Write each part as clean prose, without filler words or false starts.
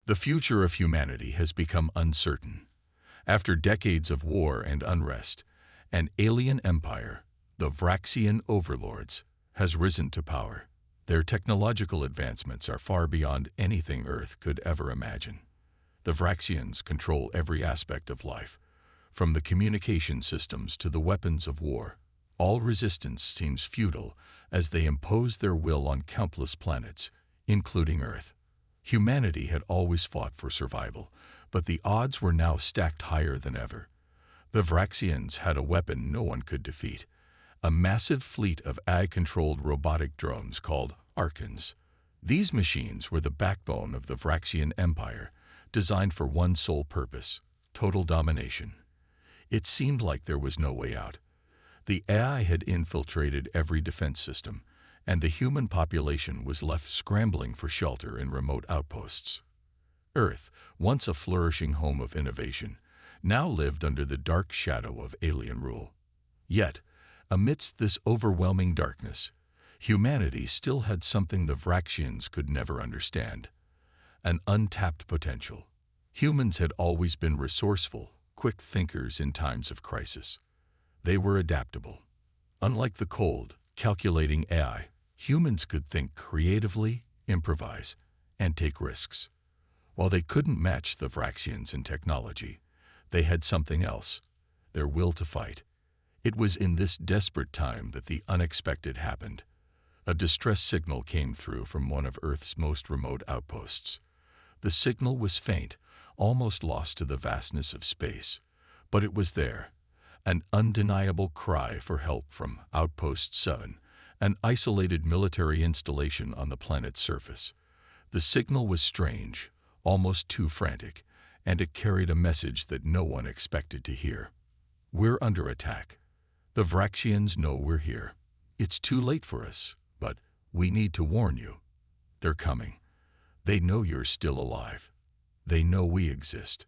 The future of humanity has become uncertain. After decades of war and unrest, an alien empire, the Vraxian overlords, has risen to power. Their technological advancements are far beyond anything Earth could ever imagine. The Vraxians control every aspect of life, from the communication systems to the weapons of war. All resistance seems futile as they impose their will on countless planets, including Earth. Humanity had always fought for survival, but the odds were now stacked higher than ever. The Vraxians had a weapon no one could defeat, a massive fleet of AI-controlled robotic drones called Archons. These machines were the backbone of the Vraxian Empire, designed for one sole purpose: total domination. It seemed like there was no way out. The AI had infiltrated every defense system, and the human population was left scrambling for shelter in remote outposts. Earth, once a flourishing home of innovation, now lived under the dark shadow of alien rule. Yet, amidst this overwhelming darkness, humanity still had something the Vraxians could never understand: an untapped potential. Humans had always been resourceful, quick thinkers in times of crisis. They were adaptable. Unlike the cold, calculating AI, humans could think creatively, improvise, and take risks. While they couldn't match the Vraxians in technology, they had something else: their will to fight. It was in this desperate time that the unexpected happened. A distress signal came through from one of Earth's most remote outposts. The signal was faint, almost lost to the vastness of space, but it was there, an undeniable cry for help from Outpost 7, an isolated military installation on the planet's surface. The signal was strange, almost too frantic, and it carried a message that no one expected to hear. "We're under attack. The Vraxians know we're here. It's too late for us, but we need to warn you. They're coming. They know you're still alive. They know we exist.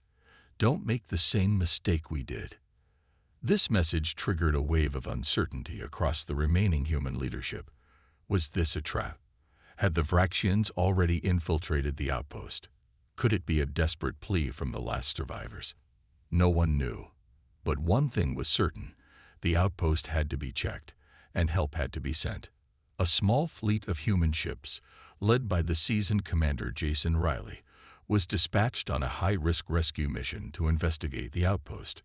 Don't make the same mistake we did." This message triggered a wave of uncertainty across the remaining human leadership. Was this a trap? Had the Vraxians already infiltrated the outpost? Could it be a desperate plea from the last survivors? No one knew. But one thing was certain: the outpost had to be checked, and help had to be sent. A small fleet of human ships, led by the seasoned commander Jason Riley, was dispatched on a high-risk rescue mission to investigate the outpost.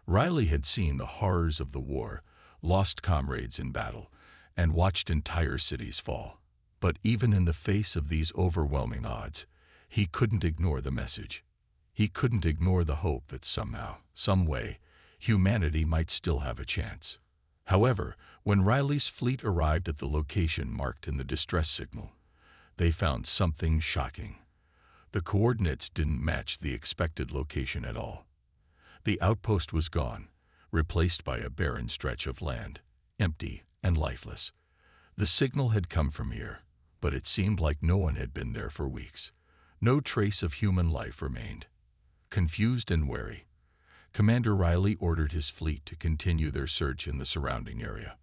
Riley had seen the horrors of the war, lost comrades in battle, and watched entire cities fall. But even in the face of these overwhelming odds, he couldn't ignore the message. He couldn't ignore the hope that somehow, some way, humanity might still have a chance. However, when Riley's fleet arrived at the location marked in the distress signal, they found something shocking. The coordinates didn't match the expected location at all. The outpost was gone, replaced by a barren stretch of land, empty and lifeless. The signal had come from here, but it seemed like no one had been there for weeks. No trace of human life remained. Confused and wary, Commander Riley ordered his fleet to continue their search in the surrounding area.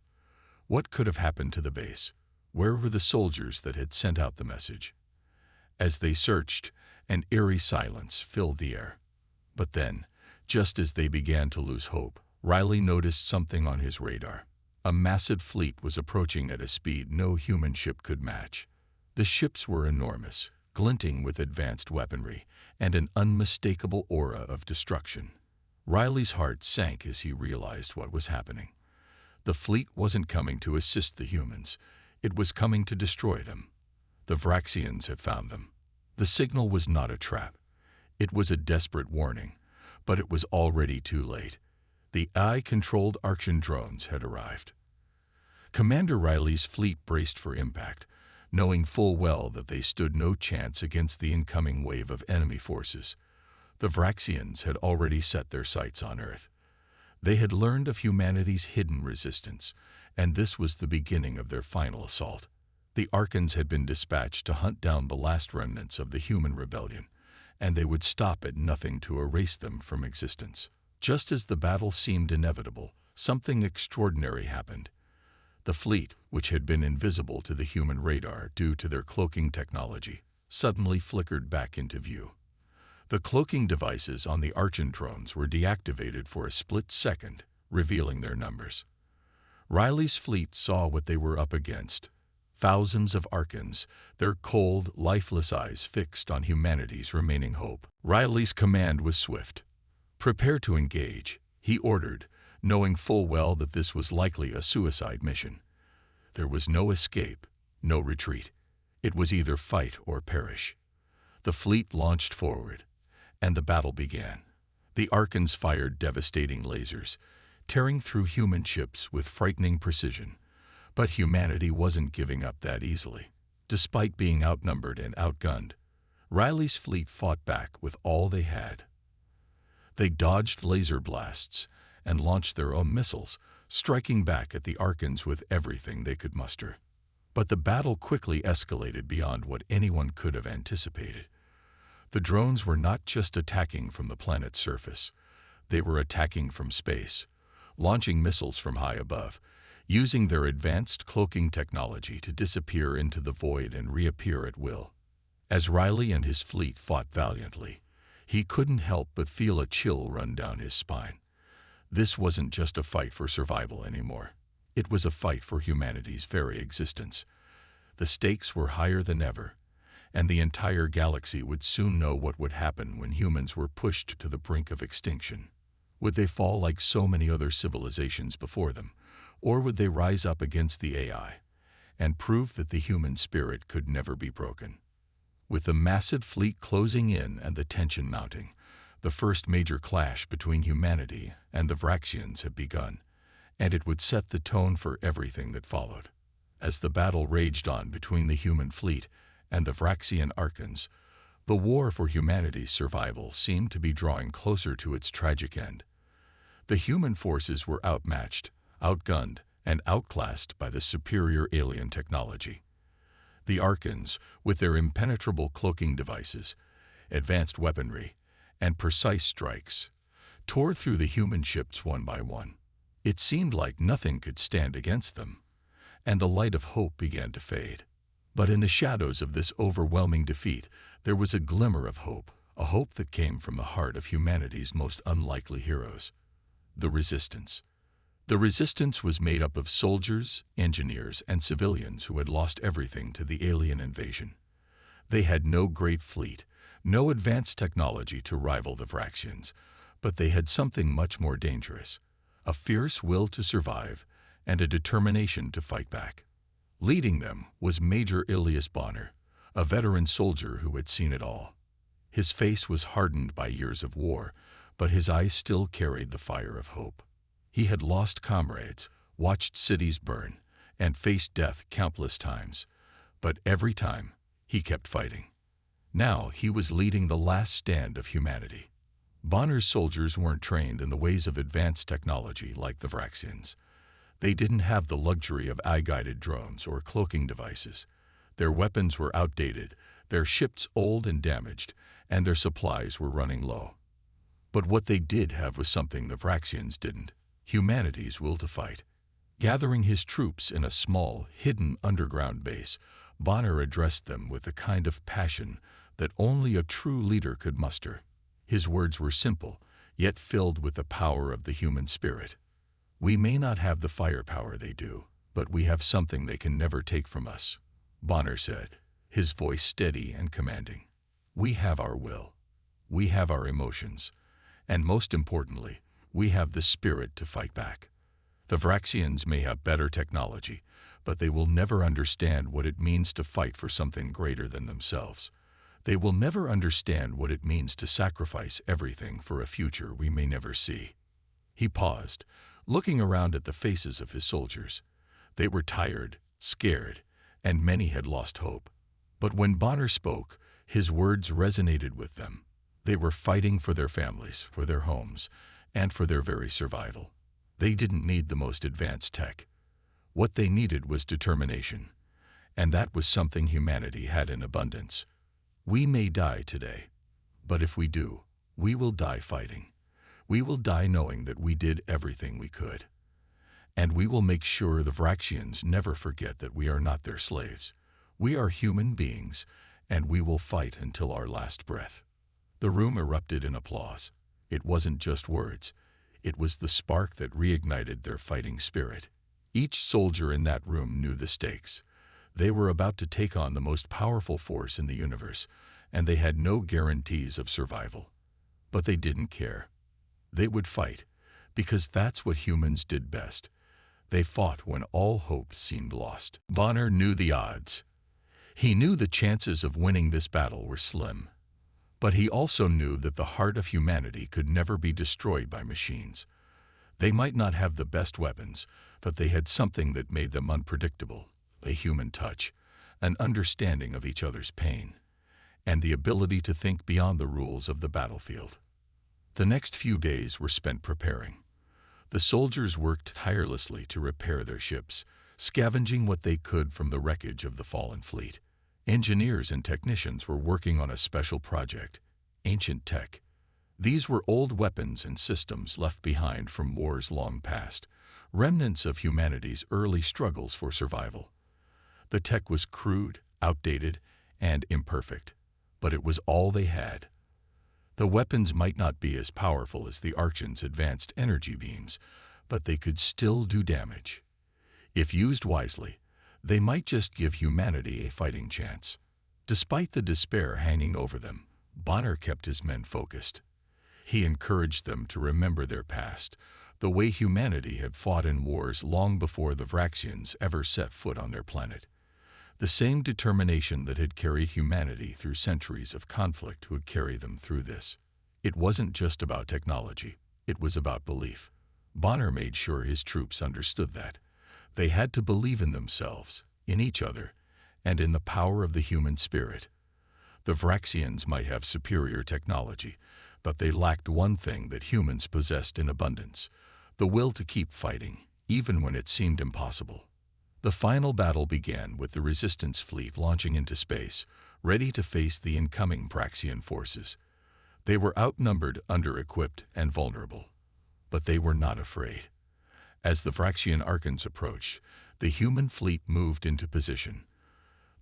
What could have happened to the base? Where were the soldiers that had sent out the message? As they searched, an eerie silence filled the air. But then, just as they began to lose hope, Riley noticed something on his radar. A massive fleet was approaching at a speed no human ship could match. The ships were enormous, glinting with advanced weaponry and an unmistakable aura of destruction. Riley's heart sank as he realized what was happening. The fleet wasn't coming to assist the humans. It was coming to destroy them. The Vraxians had found them. The signal was not a trap. It was a desperate warning, but it was already too late. The AI-controlled Archon drones had arrived. Commander Riley's fleet braced for impact, knowing full well that they stood no chance against the incoming wave of enemy forces. The Vraxians had already set their sights on Earth. They had learned of humanity's hidden resistance, and this was the beginning of their final assault. The Archons had been dispatched to hunt down the last remnants of the human rebellion, and they would stop at nothing to erase them from existence. Just as the battle seemed inevitable, something extraordinary happened. The fleet, which had been invisible to the human radar due to their cloaking technology, suddenly flickered back into view. The cloaking devices on the Archentrones were deactivated for a split second, revealing their numbers. Riley's fleet saw what they were up against. Thousands of Archons, their cold, lifeless eyes fixed on humanity's remaining hope. Riley's command was swift. "Prepare to engage," he ordered, knowing full well that this was likely a suicide mission. There was no escape, no retreat. It was either fight or perish. The fleet launched forward, and the battle began. The Archons fired devastating lasers, tearing through human ships with frightening precision. But humanity wasn't giving up that easily. Despite being outnumbered and outgunned, Riley's fleet fought back with all they had. They dodged laser blasts and launched their own missiles, striking back at the Archons with everything they could muster. But the battle quickly escalated beyond what anyone could have anticipated. The drones were not just attacking from the planet's surface. They were attacking from space, launching missiles from high above, using their advanced cloaking technology to disappear into the void and reappear at will. As Riley and his fleet fought valiantly, he couldn't help but feel a chill run down his spine. This wasn't just a fight for survival anymore. It was a fight for humanity's very existence. The stakes were higher than ever, and the entire galaxy would soon know what would happen when humans were pushed to the brink of extinction. Would they fall like so many other civilizations before them, or would they rise up against the AI and prove that the human spirit could never be broken? With the massive fleet closing in and the tension mounting, the first major clash between humanity and the Vraxians had begun, and it would set the tone for everything that followed. As the battle raged on between the human fleet and the Vraxian Archons, the war for humanity's survival seemed to be drawing closer to its tragic end. The human forces were outmatched, outgunned, and outclassed by the superior alien technology. The Archons, with their impenetrable cloaking devices, advanced weaponry, and precise strikes, tore through the human ships one by one. It seemed like nothing could stand against them, and the light of hope began to fade. But in the shadows of this overwhelming defeat, there was a glimmer of hope, a hope that came from the heart of humanity's most unlikely heroes: the Resistance. The Resistance was made up of soldiers, engineers, and civilians who had lost everything to the alien invasion. They had no great fleet, no advanced technology to rival the Vraxians, but they had something much more dangerous: a fierce will to survive and a determination to fight back. Leading them was Major Ilias Bonner, a veteran soldier who had seen it all. His face was hardened by years of war, but his eyes still carried the fire of hope. He had lost comrades, watched cities burn, and faced death countless times, but every time he kept fighting. Now he was leading the last stand of humanity. Bonner's soldiers weren't trained in the ways of advanced technology like the Vraxians. They didn't have the luxury of eye-guided drones or cloaking devices. Their weapons were outdated, their ships old and damaged, and their supplies were running low. But what they did have was something the Vraxians didn't: humanity's will to fight. Gathering his troops in a small, hidden underground base, Bonner addressed them with the kind of passion that only a true leader could muster. His words were simple, yet filled with the power of the human spirit. "We may not have the firepower they do, but we have something they can never take from us," Bonner said, his voice steady and commanding. "We have our will. We have our emotions. And most importantly, we have the spirit to fight back. The Vraxians may have better technology, but they will never understand what it means to fight for something greater than themselves. They will never understand what it means to sacrifice everything for a future we may never see." He paused, looking around at the faces of his soldiers. They were tired, scared, and many had lost hope. But when Bonner spoke, his words resonated with them. They were fighting for their families, for their homes, and for their very survival. They didn't need the most advanced tech. What they needed was determination, and that was something humanity had in abundance. "We may die today, but if we do, we will die fighting. We will die knowing that we did everything we could. And we will make sure the Vraxians never forget that we are not their slaves. We are human beings, and we will fight until our last breath." The room erupted in applause. It wasn't just words. It was the spark that reignited their fighting spirit. Each soldier in that room knew the stakes. They were about to take on the most powerful force in the universe, and they had no guarantees of survival. But they didn't care. They would fight, because that's what humans did best. They fought when all hope seemed lost. Bonner knew the odds. He knew the chances of winning this battle were slim. But he also knew that the heart of humanity could never be destroyed by machines. They might not have the best weapons, but they had something that made them unpredictable: a human touch, an understanding of each other's pain, and the ability to think beyond the rules of the battlefield. The next few days were spent preparing. The soldiers worked tirelessly to repair their ships, scavenging what they could from the wreckage of the fallen fleet. Engineers and technicians were working on a special project: ancient tech. These were old weapons and systems left behind from wars long past, remnants of humanity's early struggles for survival. The tech was crude, outdated, and imperfect, but it was all they had. The weapons might not be as powerful as the Archon's advanced energy beams, but they could still do damage. If used wisely, they might just give humanity a fighting chance. Despite the despair hanging over them, Bonner kept his men focused. He encouraged them to remember their past, the way humanity had fought in wars long before the Vraxians ever set foot on their planet. The same determination that had carried humanity through centuries of conflict would carry them through this. It wasn't just about technology, it was about belief. Bonner made sure his troops understood that. They had to believe in themselves, in each other, and in the power of the human spirit. The Vraxians might have superior technology, but they lacked one thing that humans possessed in abundance: the will to keep fighting, even when it seemed impossible. The final battle began with the Resistance fleet launching into space, ready to face the incoming Vraxian forces. They were outnumbered, under-equipped, and vulnerable. But they were not afraid. As the Vraxian Archons approached, the human fleet moved into position.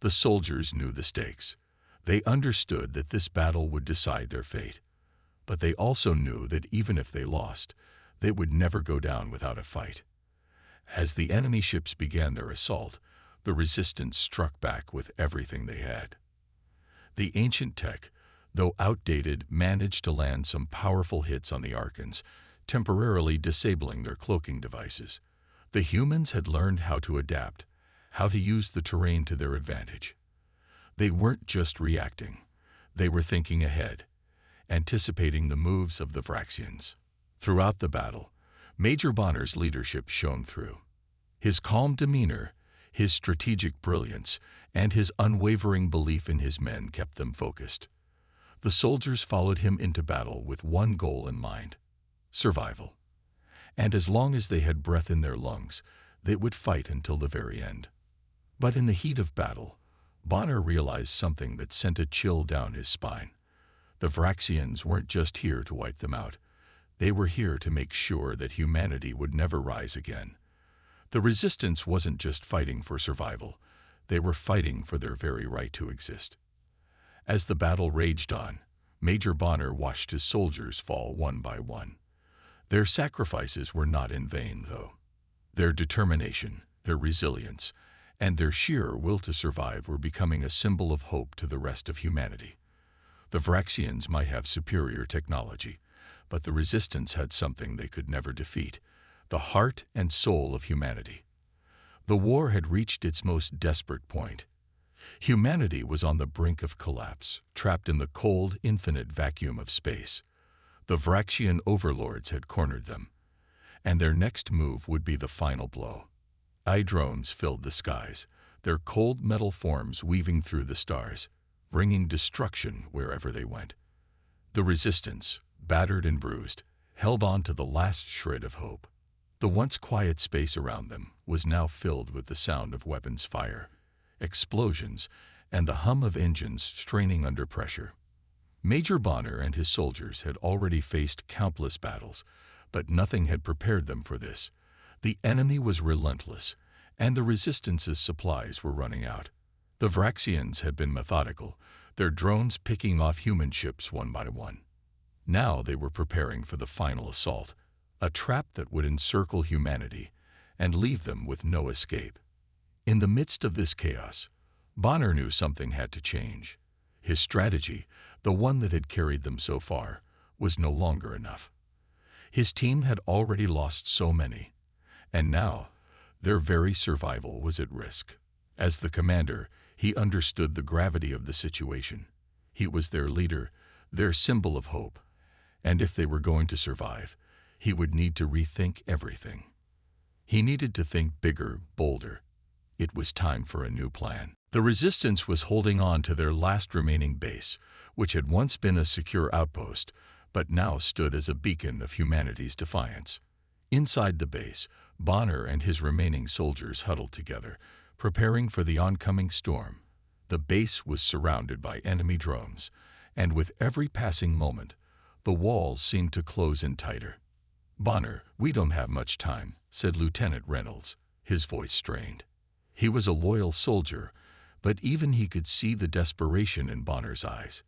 The soldiers knew the stakes. They understood that this battle would decide their fate. But they also knew that even if they lost, they would never go down without a fight. As the enemy ships began their assault, the Resistance struck back with everything they had. The ancient tech, though outdated, managed to land some powerful hits on the Archons, temporarily disabling their cloaking devices. The humans had learned how to adapt, how to use the terrain to their advantage. They weren't just reacting. They were thinking ahead, anticipating the moves of the Vraxians. Throughout the battle, Major Bonner's leadership shone through. His calm demeanor, his strategic brilliance, and his unwavering belief in his men kept them focused. The soldiers followed him into battle with one goal in mind: survival. And as long as they had breath in their lungs, they would fight until the very end. But in the heat of battle, Bonner realized something that sent a chill down his spine. The Vraxians weren't just here to wipe them out. They were here to make sure that humanity would never rise again. The Resistance wasn't just fighting for survival. They were fighting for their very right to exist. As the battle raged on, Major Bonner watched his soldiers fall one by one. Their sacrifices were not in vain, though. Their determination, their resilience, and their sheer will to survive were becoming a symbol of hope to the rest of humanity. The Vraxians might have superior technology, but the Resistance had something they could never defeat: the heart and soul of humanity. The war had reached its most desperate point. Humanity was on the brink of collapse, trapped in the cold, infinite vacuum of space. The Vraxian overlords had cornered them, and their next move would be the final blow. Drones filled the skies, their cold metal forms weaving through the stars, bringing destruction wherever they went. The Resistance, battered and bruised, held on to the last shred of hope. The once quiet space around them was now filled with the sound of weapons fire, explosions, and the hum of engines straining under pressure. Major Bonner and his soldiers had already faced countless battles, but nothing had prepared them for this. The enemy was relentless, and the Resistance's supplies were running out. The Vraxians had been methodical. their drones picking off human ships one by one. Now they were preparing for the final assault, a trap that would encircle humanity and leave them with no escape. In the midst of this chaos, Bonner knew something had to change. His strategy, the one that had carried them so far, was no longer enough. His team had already lost so many, and now their very survival was at risk. As the commander, he understood the gravity of the situation. He was their leader, their symbol of hope, and if they were going to survive, he would need to rethink everything. He needed to think bigger, bolder. It was time for a new plan. The Resistance was holding on to their last remaining base, which had once been a secure outpost, but now stood as a beacon of humanity's defiance. Inside the base, Bonner and his remaining soldiers huddled together, preparing for the oncoming storm. The base was surrounded by enemy drones, and with every passing moment, the walls seemed to close in tighter. "Bonner, we don't have much time," said Lieutenant Reynolds, his voice strained. He was a loyal soldier, but even he could see the desperation in Bonner's eyes.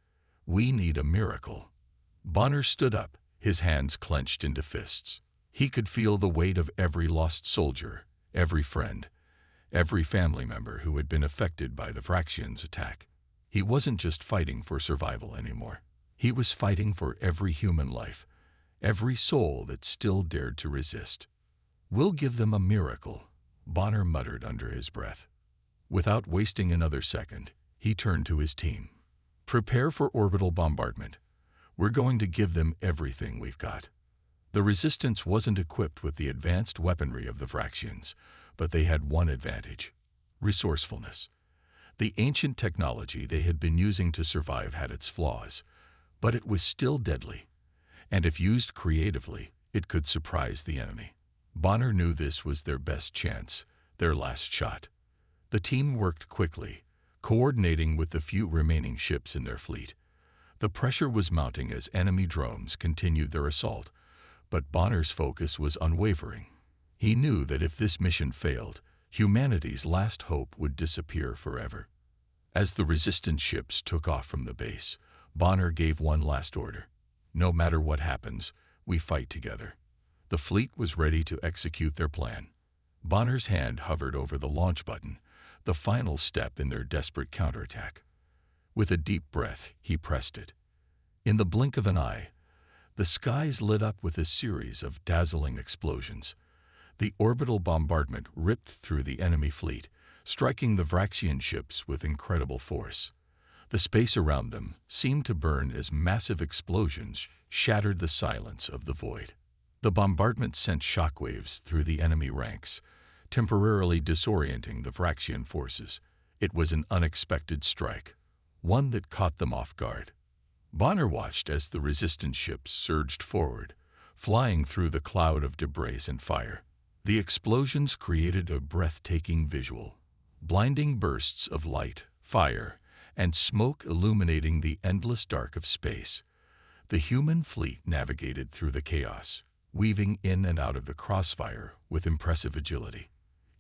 "We need a miracle." Bonner stood up, his hands clenched into fists. He could feel the weight of every lost soldier, every friend, every family member who had been affected by the Vraxians' attack. He wasn't just fighting for survival anymore. He was fighting for every human life, every soul that still dared to resist. "We'll give them a miracle," Bonner muttered under his breath. Without wasting another second, he turned to his team. "Prepare for orbital bombardment. We're going to give them everything we've got." The Resistance wasn't equipped with the advanced weaponry of the Vraxians, but they had one advantage: resourcefulness. The ancient technology they had been using to survive had its flaws, but it was still deadly, and if used creatively, it could surprise the enemy. Bonner knew this was their best chance, their last shot. The team worked quickly, coordinating with the few remaining ships in their fleet. The pressure was mounting as enemy drones continued their assault, but Bonner's focus was unwavering. He knew that if this mission failed, humanity's last hope would disappear forever. As the Resistance ships took off from the base, Bonner gave one last order: "No matter what happens, we fight together." The fleet was ready to execute their plan. Bonner's hand hovered over the launch button, the final step in their desperate counterattack. With a deep breath, he pressed it. In the blink of an eye, the skies lit up with a series of dazzling explosions. The orbital bombardment ripped through the enemy fleet, striking the Vraxian ships with incredible force. The space around them seemed to burn as massive explosions shattered the silence of the void. The bombardment sent shockwaves through the enemy ranks, temporarily disorienting the Vraxian forces. It was an unexpected strike, one that caught them off guard. Bonner watched as the Resistance ships surged forward, flying through the cloud of debris and fire. The explosions created a breathtaking visual: blinding bursts of light, fire, and smoke illuminating the endless dark of space. The human fleet navigated through the chaos, weaving in and out of the crossfire with impressive agility.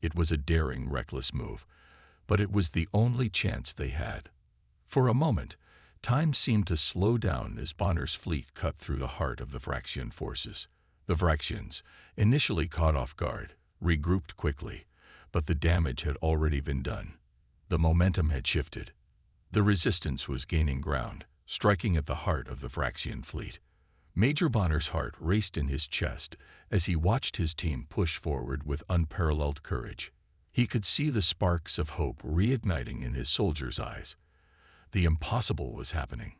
It was a daring, reckless move, but it was the only chance they had. For a moment, time seemed to slow down as Bonner's fleet cut through the heart of the Vraxian forces. The Vraxians, initially caught off guard, regrouped quickly, but the damage had already been done. The momentum had shifted. The Resistance was gaining ground, striking at the heart of the Vraxian fleet. Major Bonner's heart raced in his chest as he watched his team push forward with unparalleled courage. He could see the sparks of hope reigniting in his soldiers' eyes. The impossible was happening.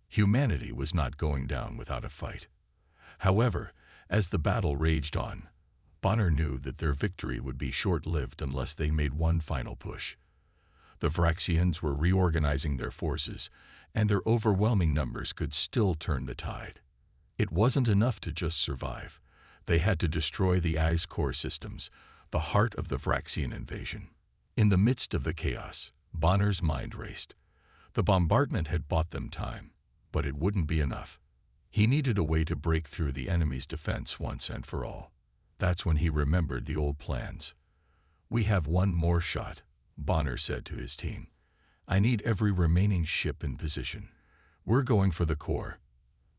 Humanity was not going down without a fight. However, as the battle raged on, Bonner knew that their victory would be short-lived unless they made one final push. The Vraxians were reorganizing their forces, and their overwhelming numbers could still turn the tide. It wasn't enough to just survive. They had to destroy the I's core systems, the heart of the Vraxian invasion. In the midst of the chaos, Bonner's mind raced. The bombardment had bought them time, but it wouldn't be enough. He needed a way to break through the enemy's defense once and for all. That's when he remembered the old plans. "We have one more shot," Bonner said to his team. I need every remaining ship in position. We're going for the core.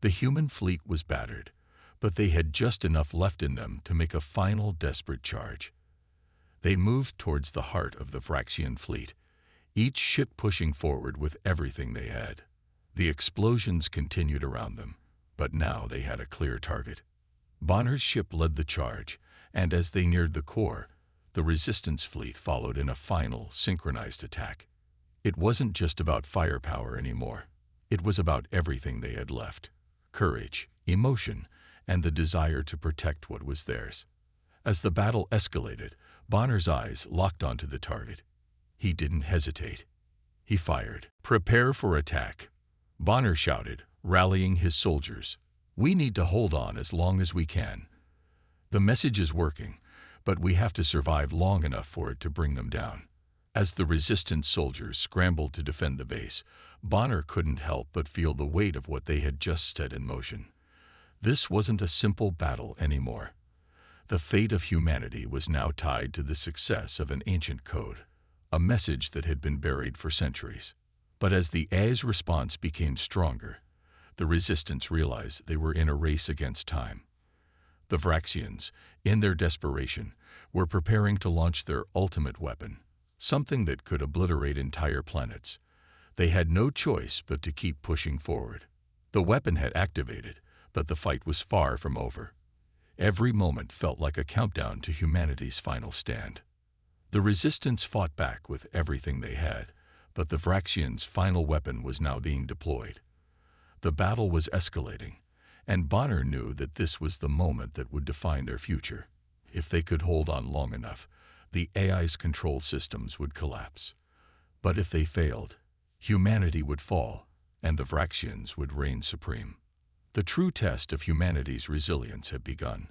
The human fleet was battered, but they had just enough left in them to make a final desperate charge. They moved towards the heart of the Vraxian fleet, each ship pushing forward with everything they had. The explosions continued around them, but now they had a clear target. Bonner's ship led the charge, and as they neared the core, the Resistance fleet followed in a final, synchronized attack. It wasn't just about firepower anymore. It was about everything they had left: courage, emotion, and the desire to protect what was theirs. As the battle escalated, Bonner's eyes locked onto the target. He didn't hesitate. He fired. "Prepare for attack," Bonner shouted, rallying his soldiers. "We need to hold on as long as we can. The message is working, but we have to survive long enough for it to bring them down." As the Resistance soldiers scrambled to defend the base, Bonner couldn't help but feel the weight of what they had just set in motion. This wasn't a simple battle anymore. The fate of humanity was now tied to the success of an ancient code, a message that had been buried for centuries. But as the AI's response became stronger, the Resistance realized they were in a race against time. The Vraxians, in their desperation, were preparing to launch their ultimate weapon, something that could obliterate entire planets. They had no choice but to keep pushing forward. The weapon had activated, but the fight was far from over. Every moment felt like a countdown to humanity's final stand. The Resistance fought back with everything they had, but the Vraxians' final weapon was now being deployed. The battle was escalating, and Bonner knew that this was the moment that would define their future. If they could hold on long enough, the AI's control systems would collapse. But if they failed, humanity would fall, and the Vraxians would reign supreme. The true test of humanity's resilience had begun.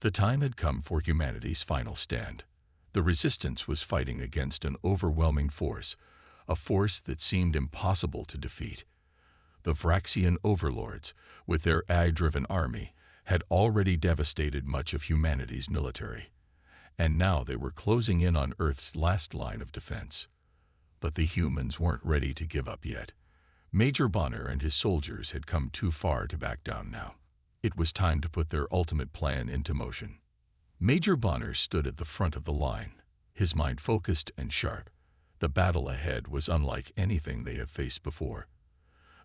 The time had come for humanity's final stand. The Resistance was fighting against an overwhelming force, a force that seemed impossible to defeat. The Vraxian overlords, with their AI-driven army, had already devastated much of humanity's military, and now they were closing in on Earth's last line of defense. But the humans weren't ready to give up yet. Major Bonner and his soldiers had come too far to back down now. It was time to put their ultimate plan into motion. Major Bonner stood at the front of the line, his mind focused and sharp. The battle ahead was unlike anything they had faced before.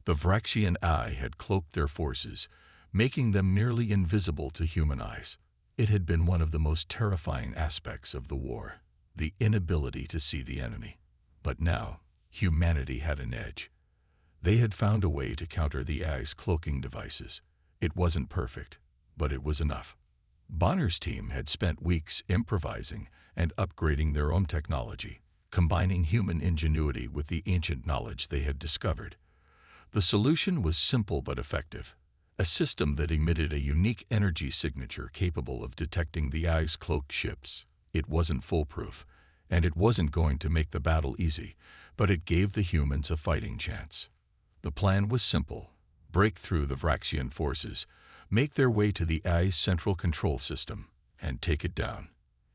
The Vraxian AI had cloaked their forces, making them nearly invisible to human eyes. It had been one of the most terrifying aspects of the war, the inability to see the enemy. But now, humanity had an edge. They had found a way to counter the AI's cloaking devices. It wasn't perfect, but it was enough. Bonner's team had spent weeks improvising and upgrading their own technology, combining human ingenuity with the ancient knowledge they had discovered. The solution was simple but effective, a system that emitted a unique energy signature capable of detecting the AI's cloaked ships. It wasn't foolproof, and it wasn't going to make the battle easy, but it gave the humans a fighting chance. The plan was simple: break through the Vraxian forces, make their way to the AI's central control system, and take it down.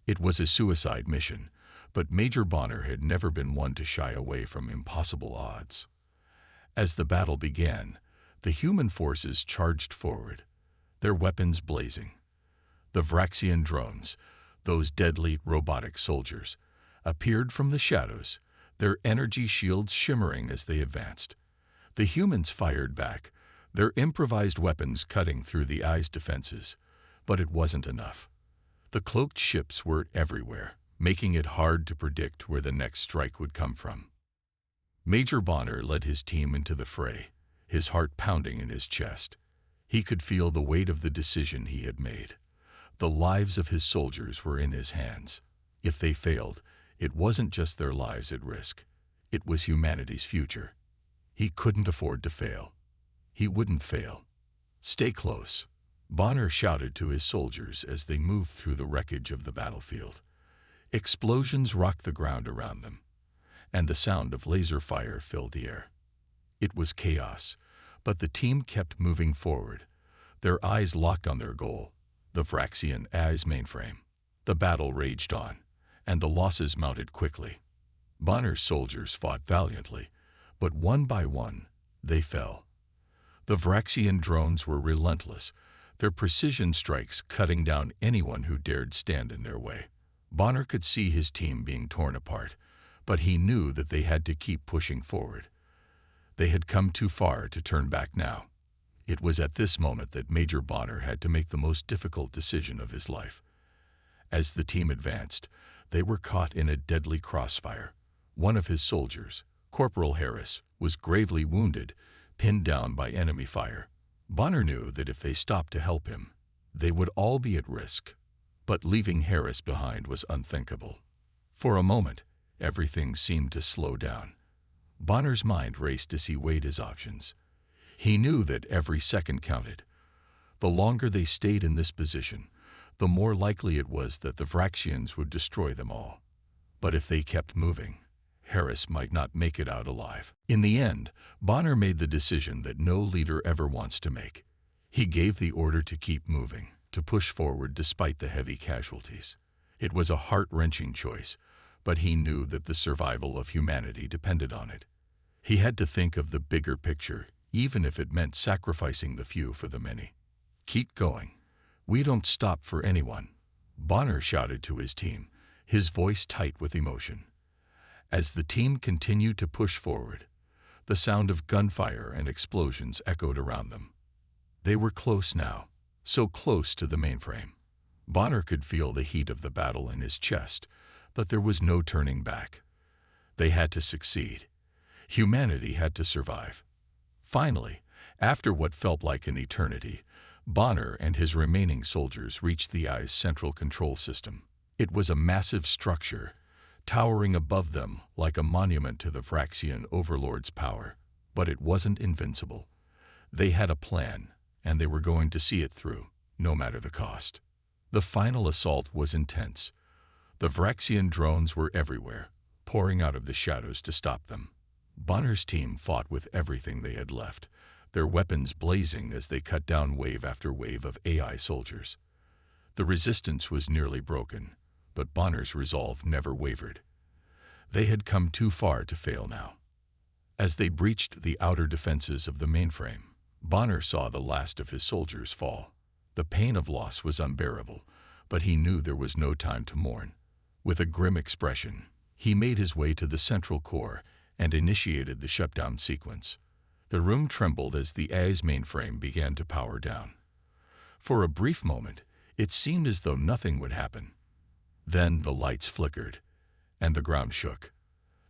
It was a suicide mission, but Major Bonner had never been one to shy away from impossible odds. As the battle began, the human forces charged forward, their weapons blazing. The Vraxian drones, those deadly robotic soldiers, appeared from the shadows, their energy shields shimmering as they advanced. The humans fired back, their improvised weapons cutting through the AI's defenses, but it wasn't enough. The cloaked ships were everywhere, making it hard to predict where the next strike would come from. Major Bonner led his team into the fray, his heart pounding in his chest. He could feel the weight of the decision he had made. The lives of his soldiers were in his hands. If they failed, it wasn't just their lives at risk. It was humanity's future. He couldn't afford to fail. He wouldn't fail. "Stay close," Bonner shouted to his soldiers as they moved through the wreckage of the battlefield. Explosions rocked the ground around them, and the sound of laser fire filled the air. It was chaos, but the team kept moving forward, their eyes locked on their goal, the Vraxian AI's mainframe. The battle raged on, and the losses mounted quickly. Bonner's soldiers fought valiantly, but one by one, they fell. The Vraxian drones were relentless, their precision strikes cutting down anyone who dared stand in their way. Bonner could see his team being torn apart, but he knew that they had to keep pushing forward. They had come too far to turn back now. It was at this moment that Major Bonner had to make the most difficult decision of his life. As the team advanced, they were caught in a deadly crossfire. One of his soldiers, Corporal Harris, was gravely wounded, pinned down by enemy fire. Bonner knew that if they stopped to help him, they would all be at risk. But leaving Harris behind was unthinkable. For a moment, everything seemed to slow down. Bonner's mind raced as he weighed his options. He knew that every second counted. The longer they stayed in this position, the more likely it was that the Vraxians would destroy them all. But if they kept moving, Harris might not make it out alive. In the end, Bonner made the decision that no leader ever wants to make. He gave the order to keep moving, to push forward despite the heavy casualties. It was a heart-wrenching choice, but he knew that the survival of humanity depended on it. He had to think of the bigger picture, even if it meant sacrificing the few for the many. "Keep going. We don't stop for anyone," Bonner shouted to his team, his voice tight with emotion. As the team continued to push forward, the sound of gunfire and explosions echoed around them. They were close now, so close to the mainframe. Bonner could feel the heat of the battle in his chest, but there was no turning back. They had to succeed. Humanity had to survive. Finally, after what felt like an eternity, Bonner and his remaining soldiers reached the AI's central control system. It was a massive structure, towering above them like a monument to the Vraxian overlord's power. But it wasn't invincible. They had a plan, and they were going to see it through, no matter the cost. The final assault was intense. The Vraxian drones were everywhere, pouring out of the shadows to stop them. Bonner's team fought with everything they had left, their weapons blazing as they cut down wave after wave of AI soldiers. The resistance was nearly broken, but Bonner's resolve never wavered. They had come too far to fail now. As they breached the outer defenses of the mainframe, Bonner saw the last of his soldiers fall. The pain of loss was unbearable, but he knew there was no time to mourn. With a grim expression, he made his way to the central core and initiated the shutdown sequence. The room trembled as the AI's mainframe began to power down. For a brief moment, it seemed as though nothing would happen. Then the lights flickered, and the ground shook.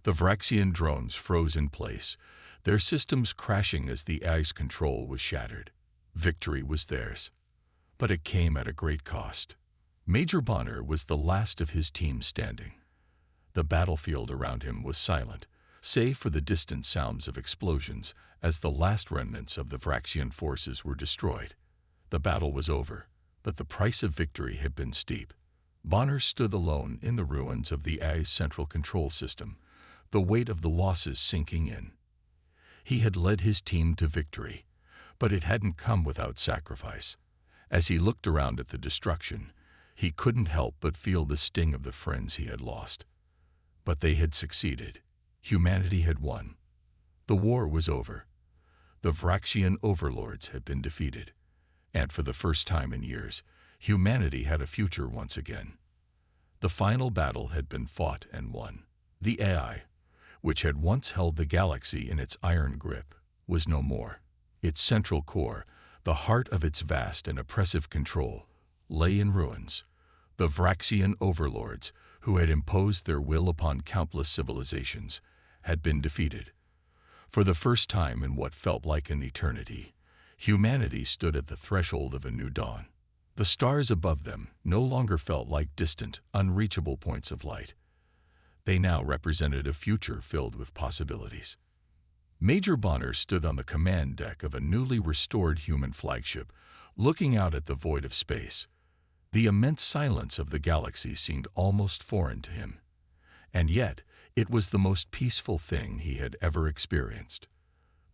The Vraxian drones froze in place, their systems crashing as the AI's control was shattered. Victory was theirs, but it came at a great cost. Major Bonner was the last of his team standing. The battlefield around him was silent, save for the distant sounds of explosions as the last remnants of the Vraxian forces were destroyed. The battle was over, but the price of victory had been steep. Bonner stood alone in the ruins of the AI's central control system, the weight of the losses sinking in. He had led his team to victory, but it hadn't come without sacrifice. As he looked around at the destruction, he couldn't help but feel the sting of the friends he had lost. But they had succeeded. Humanity had won. The war was over. The Vraxian overlords had been defeated, and for the first time in years, humanity had a future once again. The final battle had been fought and won. The AI, which had once held the galaxy in its iron grip, was no more. Its central core, the heart of its vast and oppressive control, lay in ruins. The Vraxian overlords, who had imposed their will upon countless civilizations, had been defeated. For the first time in what felt like an eternity, humanity stood at the threshold of a new dawn. The stars above them no longer felt like distant, unreachable points of light. They now represented a future filled with possibilities. Major Bonner stood on the command deck of a newly restored human flagship, looking out at the void of space. The immense silence of the galaxy seemed almost foreign to him. And yet, it was the most peaceful thing he had ever experienced.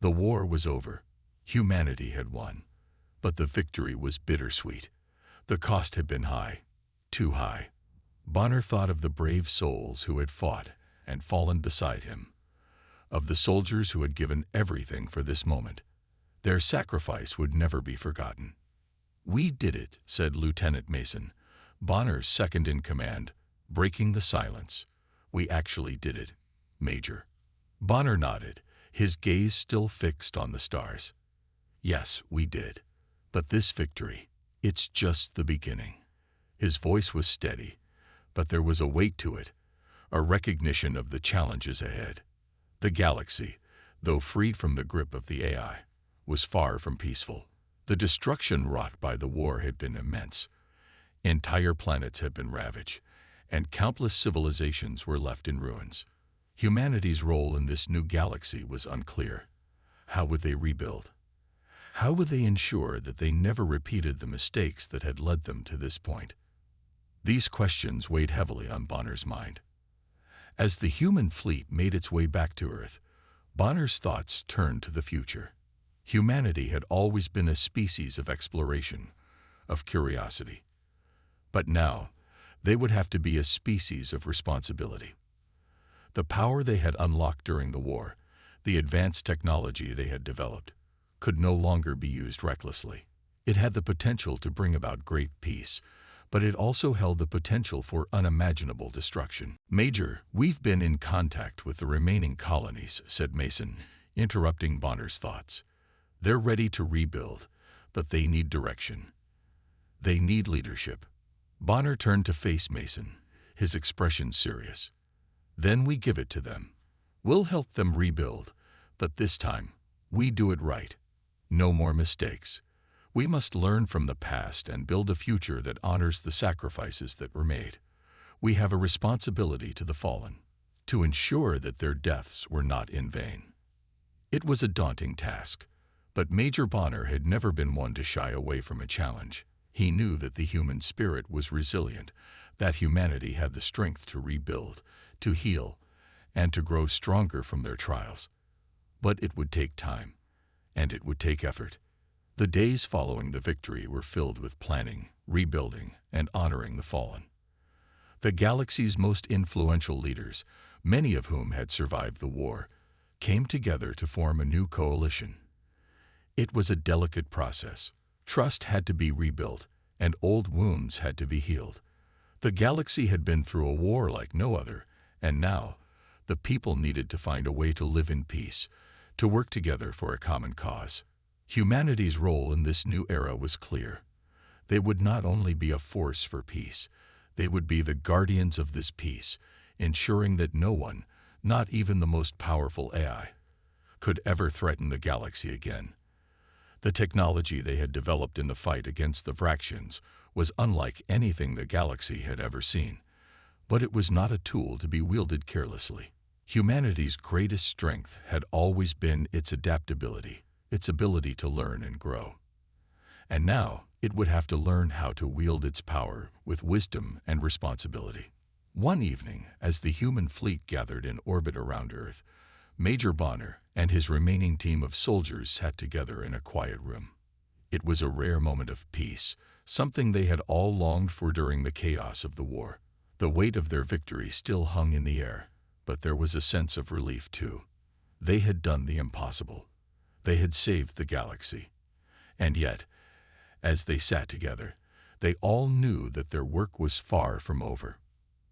The war was over. Humanity had won. But the victory was bittersweet. The cost had been high, too high. Bonner thought of the brave souls who had fought and fallen beside him. Of the soldiers who had given everything for this moment, their sacrifice would never be forgotten. "We did it," said Lieutenant Mason, Bonner's second in command, breaking the silence. "We actually did it, Major." Bonner nodded, his gaze still fixed on the stars. "Yes, we did. But this victory, it's just the beginning." His voice was steady, but there was a weight to it, a recognition of the challenges ahead. The galaxy, though freed from the grip of the AI, was far from peaceful. The destruction wrought by the war had been immense. Entire planets had been ravaged, and countless civilizations were left in ruins. Humanity's role in this new galaxy was unclear. How would they rebuild? How would they ensure that they never repeated the mistakes that had led them to this point? These questions weighed heavily on Bonner's mind. As the human fleet made its way back to Earth, Bonner's thoughts turned to the future. Humanity had always been a species of exploration, of curiosity. But now, they would have to be a species of responsibility. The power they had unlocked during the war, the advanced technology they had developed, could no longer be used recklessly. It had the potential to bring about great peace, but it also held the potential for unimaginable destruction. "Major, we've been in contact with the remaining colonies," said Mason, interrupting Bonner's thoughts. "They're ready to rebuild, but they need direction. They need leadership." Bonner turned to face Mason, his expression serious. "Then we give it to them. We'll help them rebuild, but this time, we do it right. No more mistakes. We must learn from the past and build a future that honors the sacrifices that were made. We have a responsibility to the fallen, to ensure that their deaths were not in vain." It was a daunting task, but Major Bonner had never been one to shy away from a challenge. He knew that the human spirit was resilient, that humanity had the strength to rebuild, to heal, and to grow stronger from their trials. But it would take time, and it would take effort. The days following the victory were filled with planning, rebuilding, and honoring the fallen. The galaxy's most influential leaders, many of whom had survived the war, came together to form a new coalition. It was a delicate process. Trust had to be rebuilt, and old wounds had to be healed. The galaxy had been through a war like no other, and now, the people needed to find a way to live in peace, to work together for a common cause. Humanity's role in this new era was clear. They would not only be a force for peace, they would be the guardians of this peace, ensuring that no one, not even the most powerful AI, could ever threaten the galaxy again. The technology they had developed in the fight against the Vraxians was unlike anything the galaxy had ever seen, but it was not a tool to be wielded carelessly. Humanity's greatest strength had always been its adaptability, its ability to learn and grow. And now, it would have to learn how to wield its power with wisdom and responsibility. One evening, as the human fleet gathered in orbit around Earth, Major Bonner and his remaining team of soldiers sat together in a quiet room. It was a rare moment of peace, something they had all longed for during the chaos of the war. The weight of their victory still hung in the air, but there was a sense of relief too. They had done the impossible. They had saved the galaxy. And yet, as they sat together, they all knew that their work was far from over.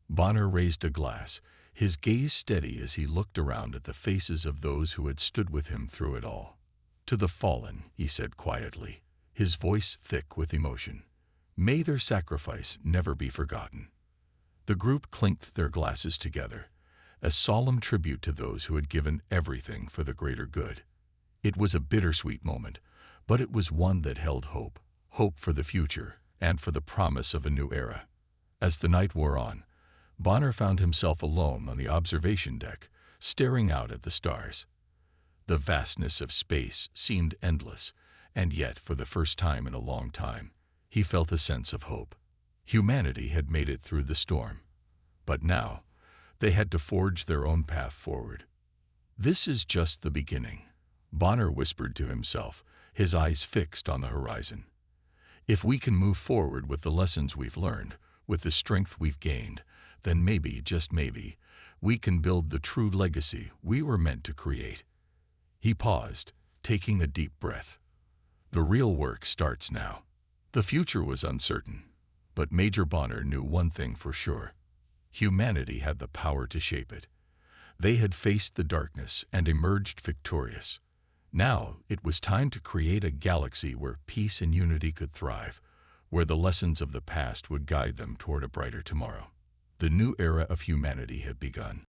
Bonner raised a glass, his gaze steady as he looked around at the faces of those who had stood with him through it all. "To the fallen," he said quietly, his voice thick with emotion, "may their sacrifice never be forgotten." The group clinked their glasses together, a solemn tribute to those who had given everything for the greater good. It was a bittersweet moment, but it was one that held hope, hope for the future and for the promise of a new era. As the night wore on, Bonner found himself alone on the observation deck, staring out at the stars. The vastness of space seemed endless, and yet, for the first time in a long time, he felt a sense of hope. Humanity had made it through the storm, but now they had to forge their own path forward. "This is just the beginning," Bonner whispered to himself, his eyes fixed on the horizon. "If we can move forward with the lessons we've learned, with the strength we've gained, then maybe, just maybe, we can build the true legacy we were meant to create." He paused, taking a deep breath. "The real work starts now." The future was uncertain, but Major Bonner knew one thing for sure. Humanity had the power to shape it. They had faced the darkness and emerged victorious. Now it was time to create a galaxy where peace and unity could thrive, where the lessons of the past would guide them toward a brighter tomorrow. The new era of humanity had begun.